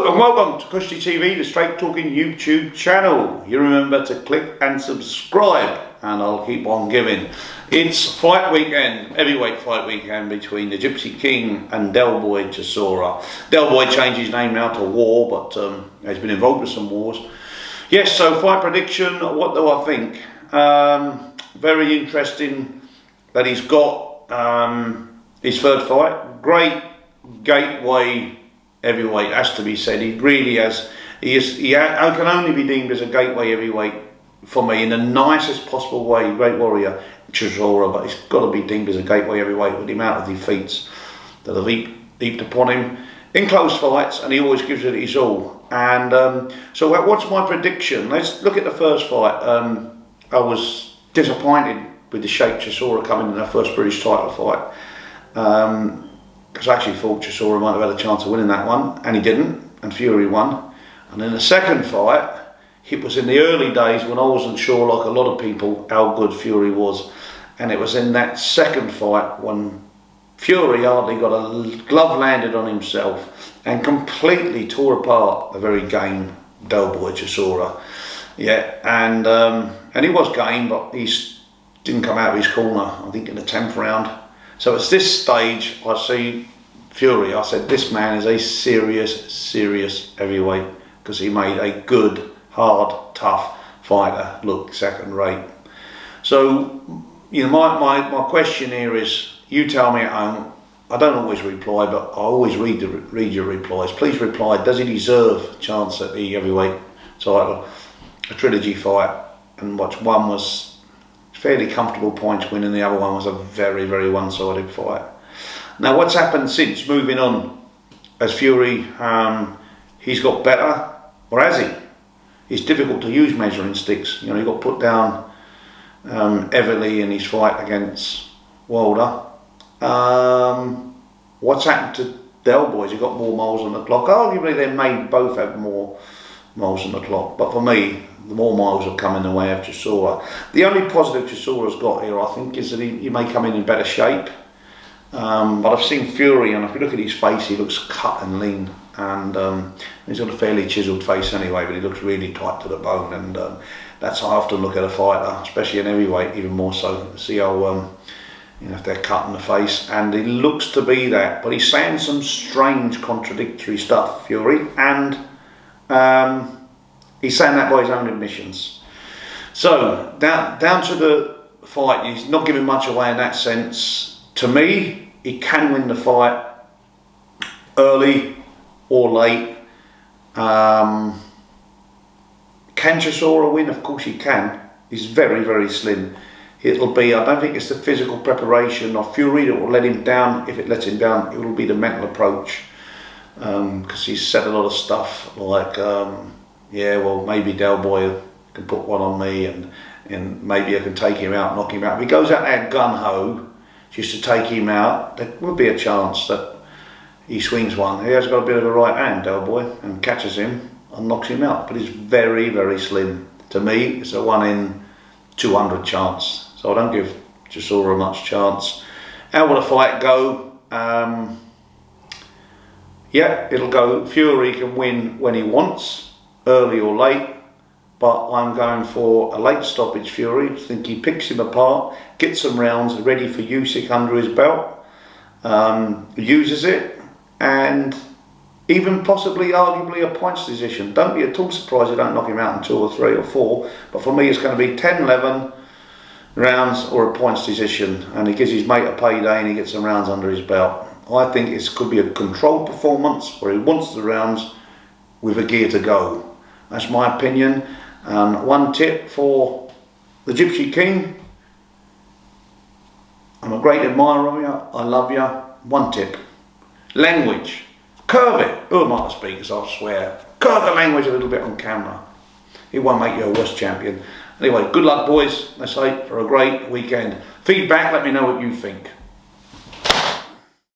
Hello and welcome to Cushy TV, the straight talking YouTube channel. You remember to click and subscribe and I'll keep on giving. It's fight weekend, heavyweight fight weekend between the Gypsy King and Del Boy Chisora. Del Boy changed his name now to War, but he's been involved with some wars. Yes, so fight prediction, what do I think? Very interesting that he's got his third fight. Great gateway heavyweight, has to be said. He really has. He can only be deemed as a gateway heavyweight for me in the nicest possible way. Great warrior, Chisora, but he's got to be deemed as a gateway heavyweight with the amount of defeats that have heaped upon him in close fights, and he always gives it his all. And so what's my prediction? Let's look at the first fight. I was disappointed with the shape Chisora coming in their first British title fight. Because I actually thought Chisora might have had a chance of winning that one, and he didn't, and Fury won. And in the second fight, it was in the early days when I wasn't sure, like a lot of people, how good Fury was. And it was in that second fight when Fury hardly got a glove landed on himself and completely tore apart the very game Del Boy Chisora. Yeah, and he was game, but he didn't come out of his corner, I think, in the 10th round. So at this stage, I see Fury. I said, this man is a serious heavyweight, because he made a good, hard, tough fighter look second rate. So, you know, my question here is, you tell me at home. I don't always reply, but I always read your replies. Please reply. Does he deserve a chance at the heavyweight title? A trilogy fight, and one was fairly comfortable points win, and the other one was a very one-sided fight. Now, what's happened since, moving on, as Fury, he's got better, or has he? It's difficult to use measuring sticks. You know, he got put down heavily in his fight against Wilder. What's happened to Del Boy? He got more miles on the clock. Arguably, they may both have more miles on the clock, but for me, the more miles have come in the way of Chisora. The only positive Chisora's got here, I think, is that he may come in better shape. But I've seen Fury, and if you look at his face, he looks cut and lean, and he's got a fairly chiselled face anyway, but he looks really tight to the bone, and that's how I often look at a fighter, especially an heavyweight, even more so, to see how, you know, if they're cut in the face, and he looks to be that. But he's saying some strange, contradictory stuff, Fury, and he's saying that by his own admissions. So, down to the fight, he's not giving much away in that sense. To me, he can win the fight early or late. Can Chisora win? Of course he can. He's very slim. It'll be, I don't think it's the physical preparation of Fury that will let him down. If it lets him down, it will be the mental approach. Because he's said a lot of stuff like, yeah, well, maybe Del Boy can put one on me, and maybe I can take him out, knock him out. If he goes out there gun-ho just to take him out, there will be a chance that he swings one. He has got a bit of a right hand, Del Boy, and catches him and knocks him out. But he's very slim. To me, it's a 1 in 200 chance. So I don't give Chisora much chance. How will the fight go? Yeah, it'll go. Fury can win when he wants, early or late, but I'm going for a late stoppage Fury. I think he picks him apart, gets some rounds ready for Usyk under his belt, uses it, and even possibly, arguably, a points decision. Don't be at all surprised you don't knock him out in 2 or 3 or 4, but for me it's going to be 10-11 rounds or a points decision, and he gives his mate a payday and he gets some rounds under his belt. I think it could be a controlled performance where he wants the rounds with a gear to go. That's my opinion. One tip for the Gypsy King. I'm a great admirer of you. I love you. One tip. Language. Curve it. Who am I to speak, as I swear? Curve the language a little bit on camera. It won't make you a worse champion. Anyway, good luck, boys, I say, for a great weekend. Feedback, let me know what you think.